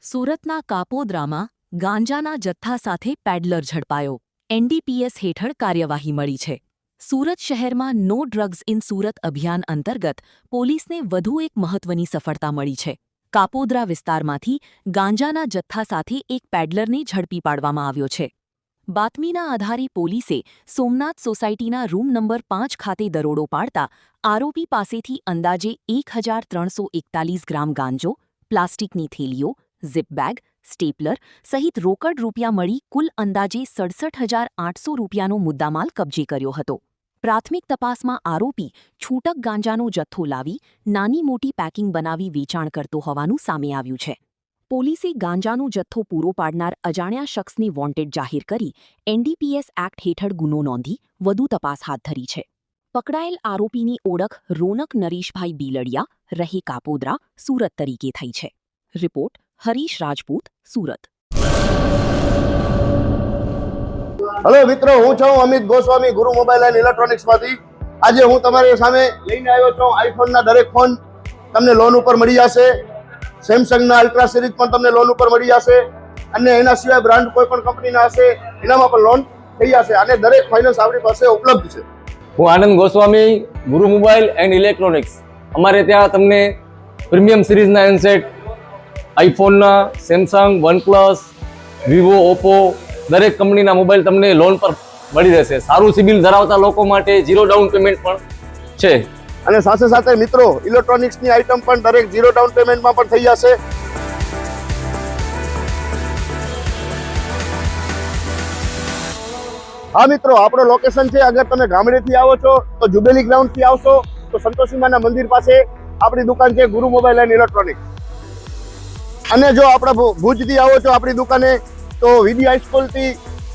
સુરતના કાપોદ્રામાં ગાંજાના જથ્થા સાથે પેડલર ઝડપાયો. એનડીપીએસ હેઠળ કાર્યવાહી મળી છે. સુરત શહેરમાં નો ડ્રગ્સ ઇન સુરત અભિયાન અંતર્ગત પોલીસને વધુ એક મહત્વની સફળતા મળી છે. કાપોદ્રા વિસ્તારમાંથી ગાંજાના જથ્થા સાથે એક પેડલરને ઝડપી પાડવામાં આવ્યો છે. બાતમીના આધારે પોલીસે સોમનાથ સોસાયટીના રૂમ નંબર 5 ખાતે દરોડો પાડતા આરોપી પાસેથી અંદાજે 1341 ગ્રામ ગાંજો, પ્લાસ્ટિકની થેલીઓ, ઝીપ બેગ, સ્ટેપલર સહિત રોકડ રૂપિયા મળી કુલ અંદાજે 67,800 રૂપિયાનો મુદ્દામાલ કબજે કર્યો હતો. પ્રાથમિક તપાસમાં આરોપી છૂટક ગાંજાનો જથ્થો લાવી નાની મોટી પેકિંગ બનાવી વેચાણ કરતો હોવાનું સામે આવ્યું છે. પોલીસે ગાંજાનો જથ્થો પૂરો પાડનાર અજાણ્યા શખ્સને વોન્ટેડ જાહેર કરી એનડીપીએસ એક્ટ હેઠળ ગુનો નોંધી વધુ તપાસ હાથ ધરી છે. પકડાયેલ આરોપીની ઓળખ રોનક નરેશભાઈ બીલડિયા, રહે કાપોદ્રા, સુરત તરીકે થઈ છે. રિપોર્ટ હરીશ રાજપૂત, સુરત. હેલો મિત્રો, હું છું અમિત ગોસ્વામી, ગુરુ મોબાઈલ એન્ડ ઇલેક્ટ્રોનિક્સમાંથી. આજે હું તમારી સામે લઈને આવ્યો છું આઈફોનના દરેક ફોન તમને લોન ઉપર મળી જશે. સેમસંગના અલ્ટ્રા સિરીઝ પણ તમને લોન ઉપર મળી જશે અને એના સિવાય બ્રાન્ડ કોઈ પણ કંપનીના હશે એનામાં પણ લોન થઈ જશે અને દરેક ફાઇનાન્સ આપણી પાસે ઉપલબ્ધ છે. હું આનંદ ગોસ્વામી, ગુરુ મોબાઈલ એન્ડ ઇલેક્ટ્રોનિક્સ. અમારે ત્યાં તમને પ્રીમિયમ સિરીઝના હેન્ડસેટ, આઈફોનના, સેમસંગ, વનપ્લસ, વિવો, ઓપ્પો દરેક કંપનીના મોબાઈલ તમને લોન પર મળી રહેશે. સારું સિબિલ ધરાવતા લોકો માટે 0 ડાઉન પેમેન્ટ પણ છે. અને સાથે સાથે મિત્રો ઇલેક્ટ્રોનિક્સની આઇટમ પણ દરેક 0 ડાઉન પેમેન્ટમાં પણ થઈ જશે. હા મિત્રો, આપણો લોકેશન છે, અગર તમે ગામડેથી આવો છો તો જુબેલી ગ્રાઉન્ડથી આવશો તો સંતોષીમાના મંદિર પાસે આપણી દુકાન છે ગુરુ મોબાઈલ એન્ડ ઇલેક્ટ્રોનિક્સ. અને જો આપણા ભુજથી આવો છો આપણી દુકાને તો વીડી હાઈસ્કૂલથી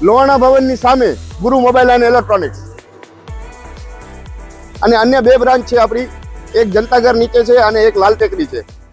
લોહાણા ભવનની સામે ગુરુ મોબાઈલ એન્ડ ઇલેક્ટ્રોનિક્સ. અને અન્ય 2 બ્રાન્ચ છે આપણી, એક જનતાગર નીચે છે અને એક લાલ ટેકરી છે.